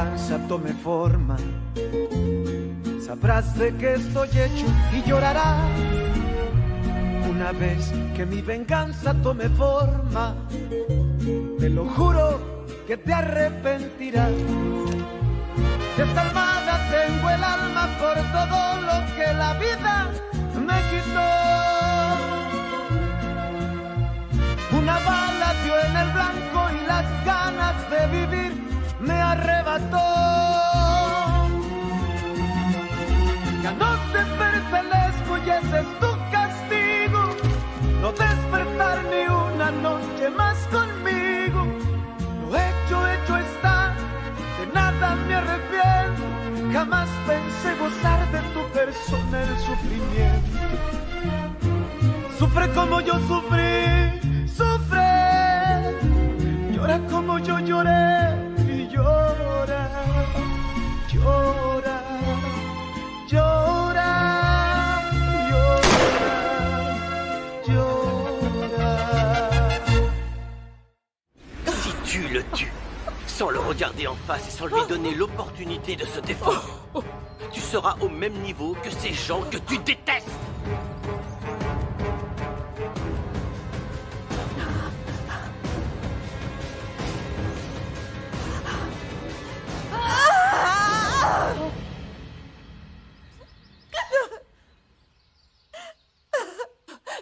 venganza tome forma, sabrás de qué estoy hecho y llorarás. Una vez que mi venganza tome forma, te lo juro que te arrepentirás. Desalmada tengo el alma por todo lo que la vida me quitó. Una bala dio en el blanco y las ganas de vivir me arrebató. Ya no te pertenezco y ese es tu castigo, no despertar ni una noche más conmigo. Lo hecho está, de nada me arrepiento. Jamás pensé gozar de tu persona el sufrimiento. Sufre como yo sufrí, sufre. Llora como yo lloré y llora, llora, llora, llora, llora. Si tu le tues, sans le regarder en face et sans lui donner l'opportunité de se défendre, tu seras au même niveau que ces gens que tu détestes.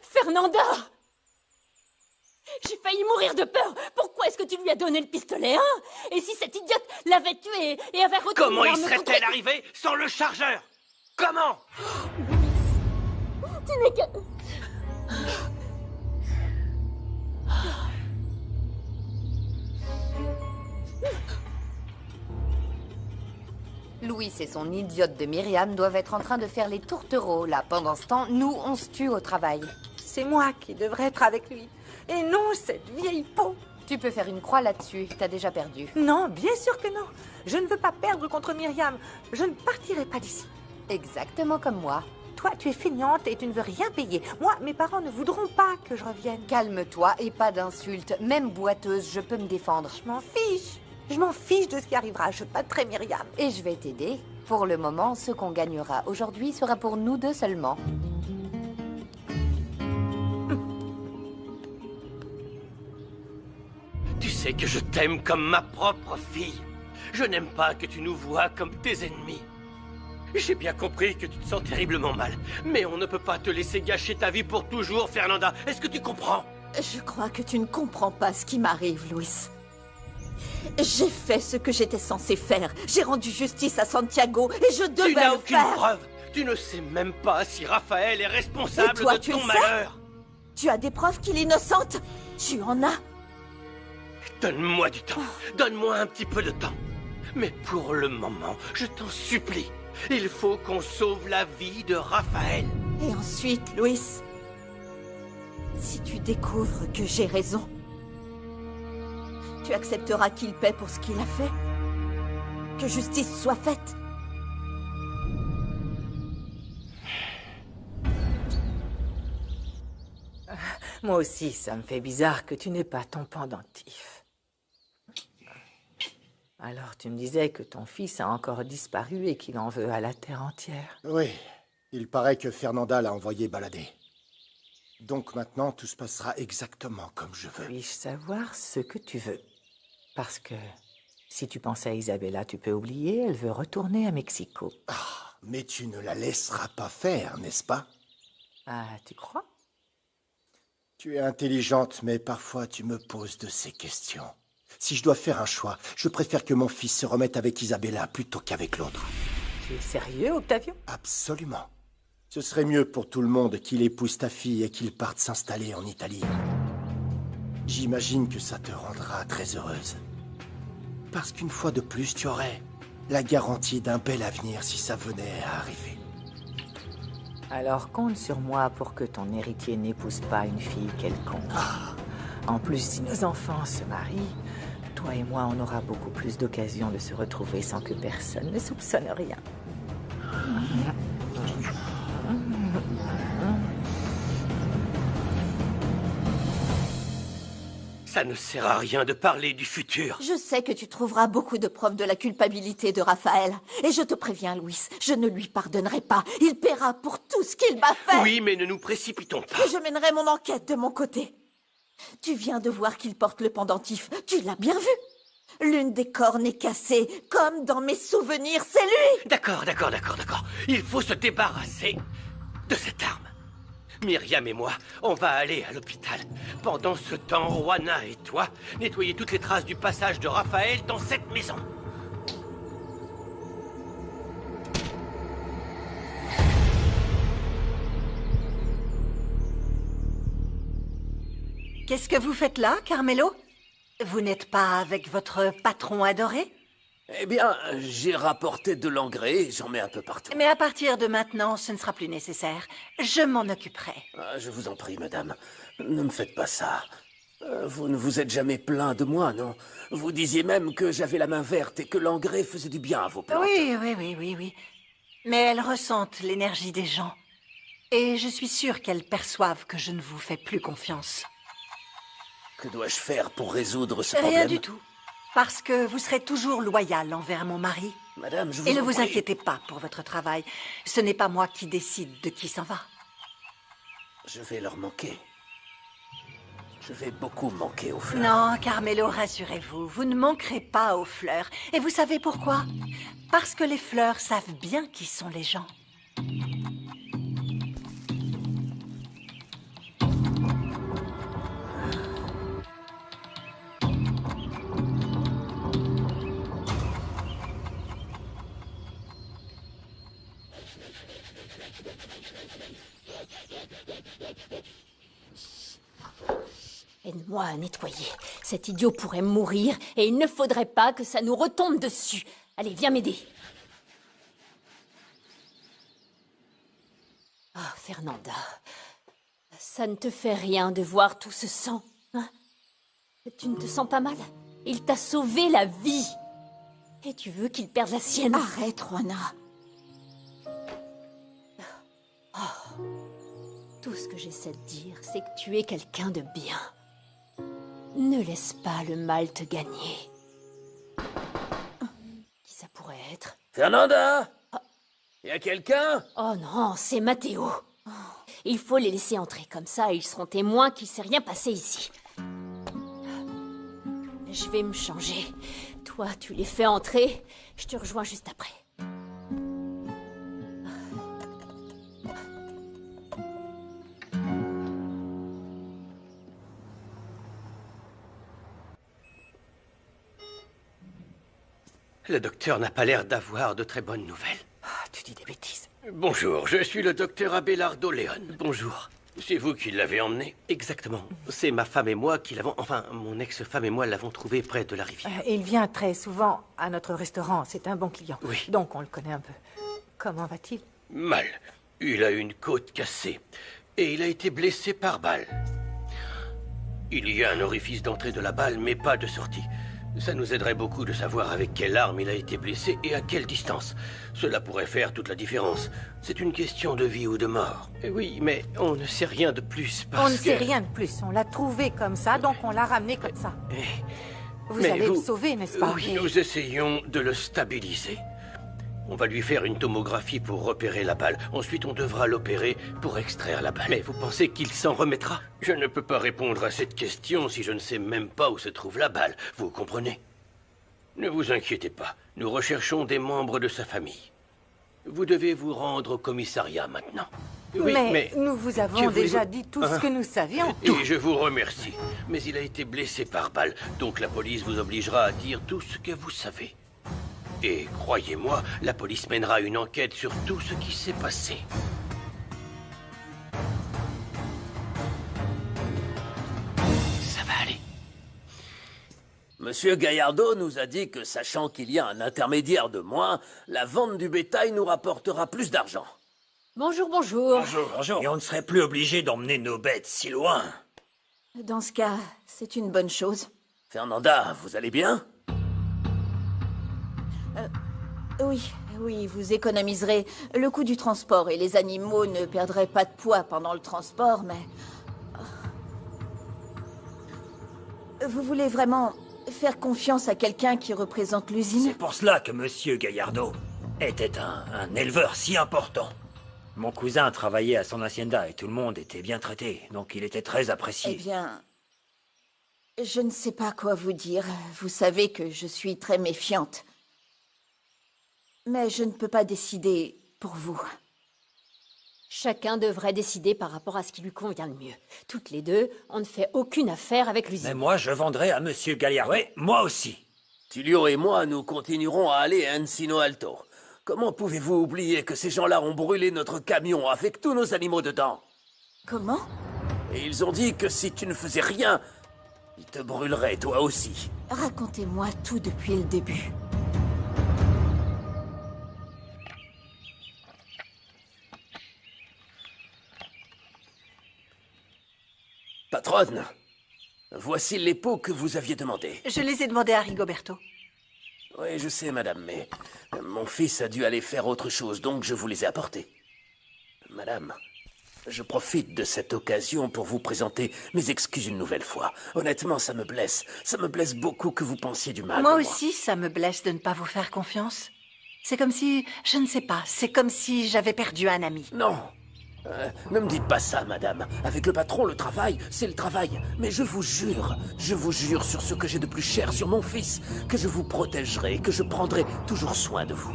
Fernanda! J'ai failli mourir de peur. Pourquoi est-ce que tu lui as donné le pistolet, hein? Et si cette idiote l'avait tué et avait retourné Comment y l'arme serait-elle arrivée sans le chargeur? Comment? Tu n'es que... Louis et son idiote de Myriam doivent être en train de faire les tourtereaux. Là, pendant ce temps, nous, on se tue au travail. C'est moi qui devrais être avec lui. Et non, cette vieille peau. Tu peux faire une croix là-dessus. T'as déjà perdu. Non, bien sûr que non. Je ne veux pas perdre contre Myriam. Je ne partirai pas d'ici. Exactement comme moi. Toi, tu es feignante et tu ne veux rien payer. Moi, mes parents ne voudront pas que je revienne. Calme-toi et pas d'insultes. Même boiteuse, je peux me défendre. Je m'en fiche. Je m'en fiche de ce qui arrivera. Je battrai Myriam. Et je vais t'aider. Pour le moment, ce qu'on gagnera aujourd'hui sera pour nous deux seulement. Tu sais que je t'aime comme ma propre fille. Je n'aime pas que tu nous vois comme tes ennemis. J'ai bien compris que tu te sens terriblement mal. Mais on ne peut pas te laisser gâcher ta vie pour toujours, Fernanda. Est-ce que tu comprends? Je crois que tu ne comprends pas ce qui m'arrive, Louis. J'ai fait ce que j'étais censé faire. J'ai rendu justice à Santiago et je devais le faire. Tu n'as aucune preuve. Tu ne sais même pas si Raphaël est responsable Et toi, de tu ton le sais? malheur. Tu as des preuves qu'il est innocente? Tu en as? Donne-moi du temps. Donne-moi un petit peu de temps. Mais pour le moment, je t'en supplie, il faut qu'on sauve la vie de Raphaël. Et ensuite, Louis, si tu découvres que j'ai raison, tu accepteras qu'il paie pour ce qu'il a fait? Que justice soit faite? Moi aussi, ça me fait bizarre que tu n'aies pas ton pendentif. Alors, tu me disais que ton fils a encore disparu et qu'il en veut à la terre entière. Oui, il paraît que Fernanda l'a envoyé balader. Donc maintenant, tout se passera exactement comme je veux. Puis-je savoir ce que tu veux? Parce que si tu penses à Isabella, tu peux oublier, elle veut retourner à Mexico. Ah, mais tu ne la laisseras pas faire, n'est-ce pas? Ah, tu crois? Tu es intelligente, mais parfois tu me poses de ces questions. Si je dois faire un choix, je préfère que mon fils se remette avec Isabella plutôt qu'avec l'autre. Tu es sérieux, Octavio? Absolument. Ce serait mieux pour tout le monde qu'il épouse ta fille et qu'il parte s'installer en Italie. J'imagine que ça te rendra très heureuse. Parce qu'une fois de plus, tu aurais la garantie d'un bel avenir si ça venait à arriver. Alors compte sur moi pour que ton héritier n'épouse pas une fille quelconque. En plus, si nos enfants se marient, toi et moi, on aura beaucoup plus d'occasions de se retrouver sans que personne ne soupçonne rien. Ça ne sert à rien de parler du futur. Je sais que tu trouveras beaucoup de preuves de la culpabilité de Raphaël. Et je te préviens, Louis, je ne lui pardonnerai pas. Il paiera pour tout ce qu'il m'a fait. Oui, mais ne nous précipitons pas. Et je mènerai mon enquête de mon côté. Tu viens de voir qu'il porte le pendentif. Tu l'as bien vu. L'une des cornes est cassée, comme dans mes souvenirs, c'est lui. D'accord. Il faut se débarrasser de cette arme. Myriam et moi, on va aller à l'hôpital. Pendant ce temps, Juana et toi, nettoyez toutes les traces du passage de Raphaël dans cette maison. Qu'est-ce que vous faites là, Carmelo? Vous n'êtes pas avec votre patron adoré? Eh bien, j'ai rapporté de l'engrais, j'en mets un peu partout. Mais à partir de maintenant, ce ne sera plus nécessaire. Je m'en occuperai. Ah, je vous en prie, madame, ne me faites pas ça. Vous ne vous êtes jamais plaint de moi, non? Vous disiez même que j'avais la main verte et que l'engrais faisait du bien à vos plantes. Oui. Mais elles ressentent l'énergie des gens. Et je suis sûre qu'elles perçoivent que je ne vous fais plus confiance. Que dois-je faire pour résoudre ce problème? Rien du tout. Parce que vous serez toujours loyal envers mon mari. Madame, je vous Et ne en vous prie. inquiétez pas pour votre travail. Ce n'est pas moi qui décide de qui s'en va. Je vais leur manquer. Je vais beaucoup manquer aux fleurs. Non, Carmelo, rassurez-vous, vous ne manquerez pas aux fleurs. Et vous savez pourquoi? Parce que les fleurs savent bien qui sont les gens. Aide-moi à nettoyer. Cet idiot pourrait mourir et il ne faudrait pas que ça nous retombe dessus. Allez, viens m'aider. Ah, Fernanda, ça ne te fait rien de voir tout ce sang, hein? Tu ne te sens pas mal? Il t'a sauvé la vie. Et tu veux qu'il perde la sienne? Arrête, Juana. Tout ce que j'essaie de dire, c'est que tu es quelqu'un de bien. Ne laisse pas le mal te gagner. Qui ça pourrait être? Fernanda? Y a quelqu'un? Oh non, c'est Mathéo. Il faut les laisser entrer, comme ça ils seront témoins qu'il s'est rien passé ici. Je vais me changer. Toi, tu les fais entrer. Je te rejoins juste après. Le docteur n'a pas l'air d'avoir de très bonnes nouvelles. Ah, tu dis des bêtises. Bonjour, je suis le docteur Abelardo Léon. Bonjour. C'est vous qui l'avez emmené? Exactement. C'est ma femme et moi qui l'avons... Enfin, mon ex-femme et moi l'avons trouvé près de la rivière. Il vient très souvent à notre restaurant. C'est un bon client. Oui. Donc on le connaît un peu. Comment va-t-il? Mal. Il a une côte cassée. Et il a été blessé par balle. Il y a un orifice d'entrée de la balle, mais pas de sortie. Ça nous aiderait beaucoup de savoir avec quelle arme il a été blessé et à quelle distance. Cela pourrait faire toute la différence. C'est une question de vie ou de mort. Oui, mais on ne sait rien de plus parce On ne sait que- rien de plus. On l'a trouvé comme ça, donc on l'a ramené comme ça. Vous Mais allez le sauver, n'est-ce pas? Oui, nous essayons de le stabiliser. On va lui faire une tomographie pour repérer la balle. Ensuite, on devra l'opérer pour extraire la balle. Mais vous pensez qu'il s'en remettra? Je ne peux pas répondre à cette question si je ne sais même pas où se trouve la balle. Vous comprenez? Ne vous inquiétez pas. Nous recherchons des membres de sa famille. Vous devez vous rendre au commissariat maintenant. Oui, mais nous vous que avons voulez-vous? déjà dit tout ce que nous savions. Et je vous remercie. Mais il a été blessé par balle, donc la police vous obligera à dire tout ce que vous savez. Et croyez-moi, la police mènera une enquête sur tout ce qui s'est passé. Ça va aller. Monsieur Gallardo nous a dit que, sachant qu'il y a un intermédiaire de moins, la vente du bétail nous rapportera plus d'argent. Bonjour, bonjour. Et on ne serait plus obligé d'emmener nos bêtes si loin. Dans ce cas, c'est une bonne chose. Fernanda, vous allez bien? Oui, vous économiserez le coût du transport et les animaux ne perdraient pas de poids pendant le transport, mais... Vous voulez vraiment faire confiance à quelqu'un qui représente l'usine? C'est pour cela que Monsieur Gallardo était un éleveur si important. Mon cousin travaillait à son hacienda et tout le monde était bien traité, donc il était très apprécié. Eh bien, je ne sais pas quoi vous dire. Vous savez que je suis très méfiante. Mais je ne peux pas décider pour vous. Chacun devrait décider par rapport à ce qui lui convient le mieux. Toutes les deux, on ne fait aucune affaire avec l'usine. Mais moi, je vendrai à Monsieur Gallardo. Oui, moi aussi. Tulio et moi, nous continuerons à aller à Encino Alto. Comment pouvez-vous oublier que ces gens-là ont brûlé notre camion avec tous nos animaux dedans? Comment? Et ils ont dit que si tu ne faisais rien, ils te brûleraient toi aussi. Racontez-moi tout depuis le début. Patronne, voici les pots que vous aviez demandés. Je les ai demandés à Rigoberto. Oui, je sais, madame, mais mon fils a dû aller faire autre chose, donc je vous les ai apportés. Madame, je profite de cette occasion pour vous présenter mes excuses une nouvelle fois. Honnêtement, ça me blesse. Ça me blesse beaucoup que vous pensiez du mal. Moi aussi, ça me blesse de ne pas vous faire confiance. C'est comme si... Je ne sais pas. C'est comme si j'avais perdu un ami. Non. Ne me dites pas ça, madame. Avec le patron, le travail, c'est le travail. Mais je vous jure sur ce que j'ai de plus cher, sur mon fils, que je vous protégerai, que je prendrai toujours soin de vous.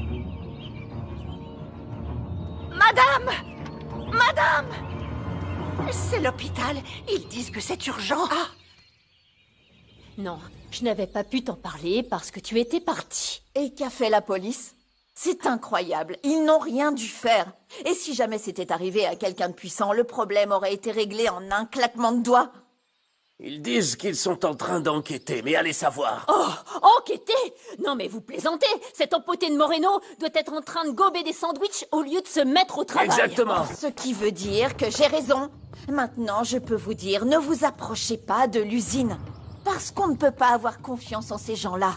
Madame! Madame! C'est l'hôpital. Ils disent que c'est urgent. Ah! Non, je n'avais pas pu t'en parler parce que tu étais parti. Et qu'a fait la police? C'est incroyable. Ils n'ont rien dû faire. Et si jamais c'était arrivé à quelqu'un de puissant, le problème aurait été réglé en un claquement de doigts. Ils disent qu'ils sont en train d'enquêter, mais allez savoir. Oh, enquêter? Non mais vous plaisantez. Cet empoté de Moreno doit être en train de gober des sandwichs au lieu de se mettre au travail. Exactement. Ce qui veut dire que j'ai raison. Maintenant, je peux vous dire, ne vous approchez pas de l'usine. Parce qu'on ne peut pas avoir confiance en ces gens-là.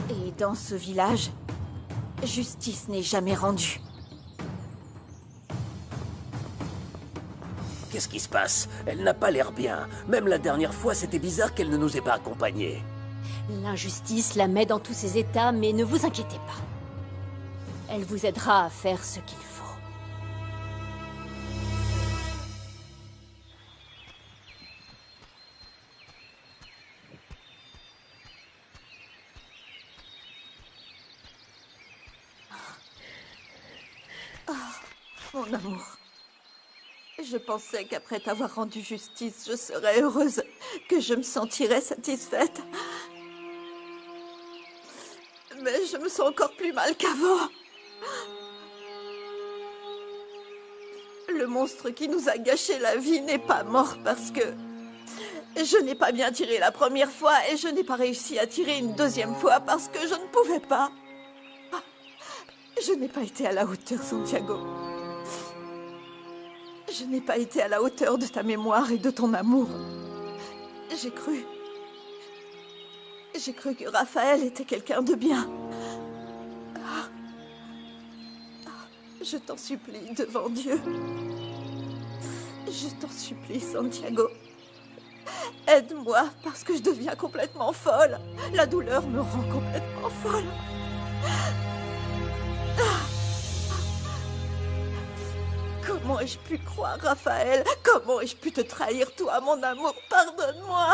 Et dans ce village, justice n'est jamais rendue. Qu'est-ce qui se passe? Elle n'a pas l'air bien. Même la dernière fois, c'était bizarre qu'elle ne nous ait pas accompagnés. L'injustice la met dans tous ses états, mais ne vous inquiétez pas. Elle vous aidera à faire ce qu'il faut. Mon amour, je pensais qu'après t'avoir rendu justice, je serais heureuse, que je me sentirais satisfaite. Mais je me sens encore plus mal qu'avant. Le monstre qui nous a gâché la vie n'est pas mort parce que je n'ai pas bien tiré la première fois et je n'ai pas réussi à tirer une deuxième fois parce que je ne pouvais pas. Je n'ai pas été à la hauteur, Santiago. Je n'ai pas été à la hauteur de ta mémoire et de ton amour. J'ai cru que Raphaël était quelqu'un de bien. Je t'en supplie devant Dieu. Je t'en supplie, Santiago. Aide-moi parce que je deviens complètement folle. La douleur me rend complètement folle. Comment ai-je pu croire, Raphaël? Comment ai-je pu te trahir, toi, mon amour? Pardonne-moi.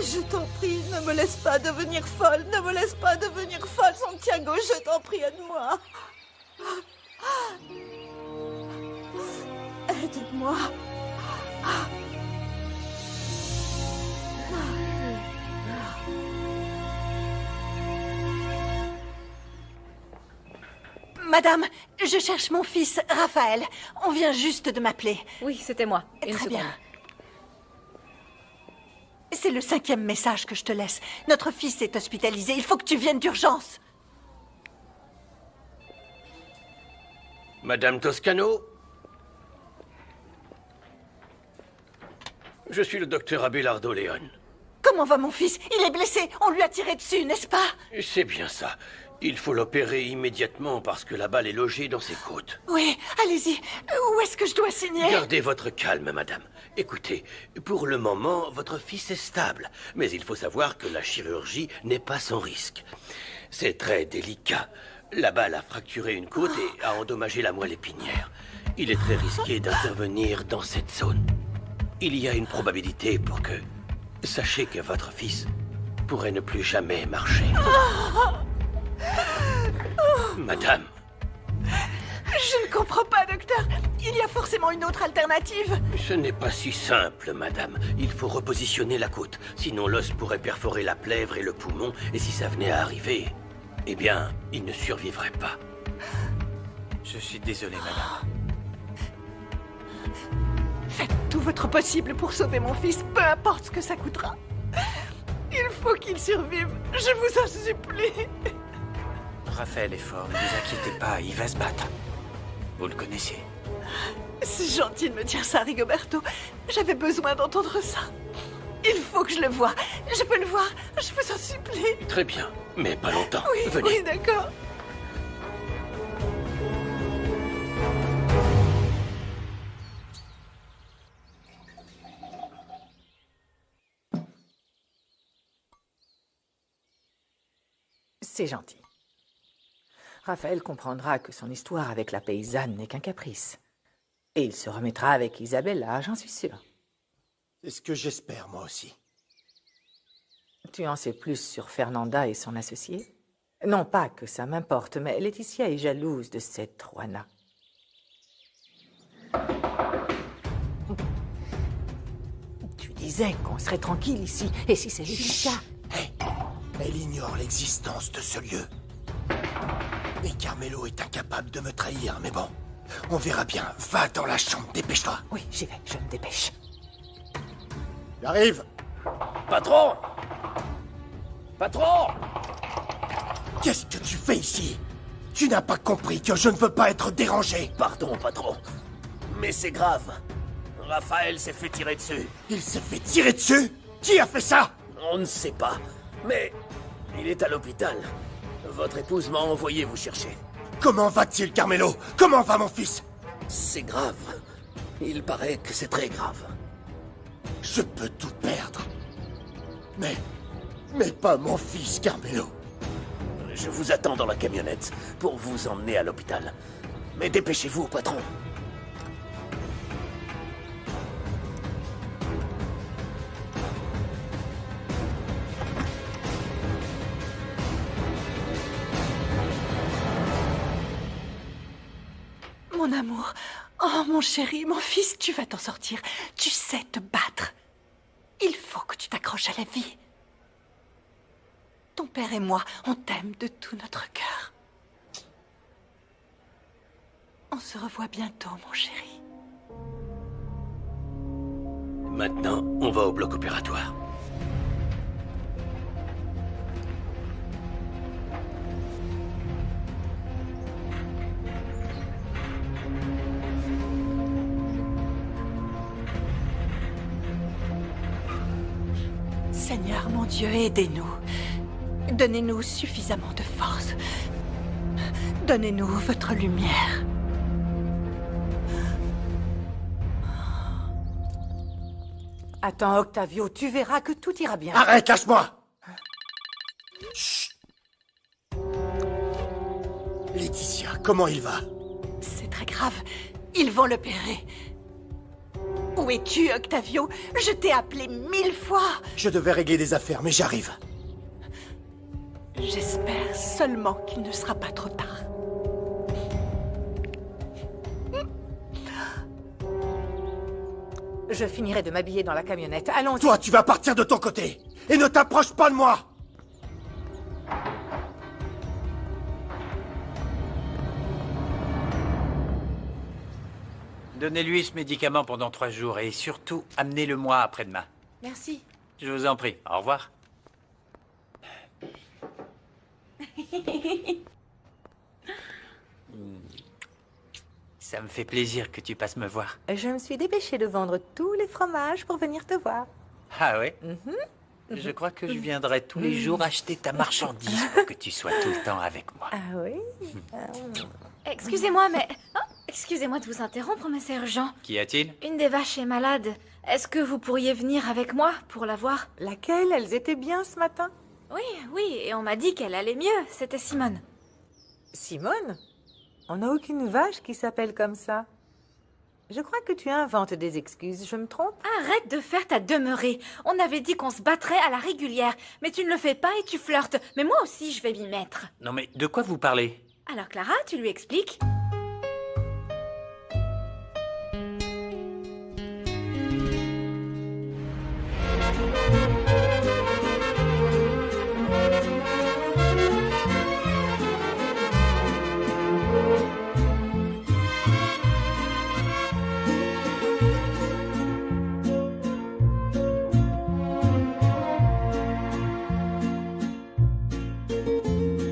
Je t'en prie, ne me laisse pas devenir folle. Ne me laisse pas devenir folle, Santiago. Je t'en prie, aide-moi. Aide-moi. Madame, je cherche mon fils, Raphaël. On vient juste de m'appeler. Oui, c'était moi. Très bien. C'est le 5e message que je te laisse. Notre fils est hospitalisé. Il faut que tu viennes d'urgence. Madame Toscano? Je suis le docteur Abelardo Leon. Comment va mon fils? Il est blessé. On lui a tiré dessus, n'est-ce pas? C'est bien ça. Il faut l'opérer immédiatement parce que la balle est logée dans ses côtes. Oui, allez-y. Où est-ce que je dois signer? Gardez votre calme, madame. Écoutez, pour le moment, votre fils est stable. Mais il faut savoir que la chirurgie n'est pas sans risque. C'est très délicat. La balle a fracturé une côte et a endommagé la moelle épinière. Il est très risqué d'intervenir dans cette zone. Il y a une probabilité pour que... Sachez que votre fils pourrait ne plus jamais marcher. Madame. Je ne comprends pas, docteur. Il y a forcément une autre alternative. Ce n'est pas si simple, madame. Il faut repositionner la côte. Sinon, l'os pourrait perforer la plèvre et le poumon. Et si ça venait à arriver, eh bien, il ne survivrait pas. Je suis désolé, madame. Faites tout votre possible pour sauver mon fils, peu importe ce que ça coûtera. Il faut qu'il survive. Je vous en supplie. Raphaël est fort, ne vous inquiétez pas, il va se battre. Vous le connaissez. C'est gentil de me dire ça, Rigoberto. J'avais besoin d'entendre ça. Il faut que je le voie. Je peux le voir, je vous en supplie. Très bien, mais pas longtemps. Oui, Venez. oui, d'accord. C'est gentil. Raphaël comprendra que son histoire avec la paysanne n'est qu'un caprice. Et il se remettra avec Isabella, j'en suis sûre. C'est ce que j'espère, moi aussi. Tu en sais plus sur Fernanda et son associé? Non pas que ça m'importe, mais Laetitia est jalouse de cette Juana. Tu disais qu'on serait tranquille ici, et si c'est Laetitia? Hé, elle ignore l'existence de ce lieu. Et Carmelo est incapable de me trahir, mais bon, on verra bien. Va dans la chambre, dépêche-toi. Oui, j'y vais, je me dépêche. J'arrive. Patron! Patron! Qu'est-ce que tu fais ici? Tu n'as pas compris que je ne veux pas être dérangé. Pardon, patron. Mais c'est grave. Raphaël s'est fait tirer dessus. Il s'est fait tirer dessus? Qui a fait ça? On ne sait pas. Mais il est à l'hôpital. Votre épouse m'a envoyé vous chercher. Comment va-t-il, Carmelo? Comment va mon fils? C'est grave. Il paraît que c'est très grave. Je peux tout perdre. Mais pas mon fils, Carmelo. Je vous attends dans la camionnette pour vous emmener à l'hôpital. Mais dépêchez-vous, patron. Mon amour, oh mon chéri, mon fils, tu vas t'en sortir. Tu sais te battre. Il faut que tu t'accroches à la vie. Ton père et moi, on t'aime de tout notre cœur. On se revoit bientôt, mon chéri. Maintenant, on va au bloc opératoire. Seigneur, mon Dieu, aidez-nous. Donnez-nous suffisamment de force. Donnez-nous votre lumière. Attends, Octavio, tu verras que tout ira bien. Arrête, lâche-moi! Chut! Laetitia, comment il va? C'est très grave. Ils vont l'opérer. Où es-tu, Octavio? Je t'ai appelé 1000 fois. Je devais régler des affaires, mais j'arrive. J'espère seulement qu'il ne sera pas trop tard. Je finirai de m'habiller dans la camionnette. Allons-y. Toi, tu vas partir de ton côté. Et ne t'approche pas de moi. Donnez-lui ce médicament pendant 3 jours et surtout, amenez-le-moi après-demain. Merci. Je vous en prie. Au revoir. Ça me fait plaisir que tu passes me voir. Je me suis dépêchée de vendre tous les fromages pour venir te voir. Ah ouais? Je crois que je viendrai tous les jours acheter ta marchandise pour que tu sois tout le temps avec moi. Ah oui? Excusez-moi, mais... Oh, excusez-moi de vous interrompre, mais c'est urgent. Qu'y a-t-il? Une des vaches est malade. Est-ce que vous pourriez venir avec moi pour la voir? Laquelle? Elles étaient bien ce matin? Oui, et on m'a dit qu'elle allait mieux. C'était Simone. Simone? On n'a aucune vache qui s'appelle comme ça. Je crois que tu inventes des excuses, je me trompe? Arrête de faire ta demeurée. On avait dit qu'on se battrait à la régulière. Mais tu ne le fais pas et tu flirtes. Mais moi aussi, je vais m'y mettre. Non mais de quoi vous parlez? Alors Clara, tu lui expliques?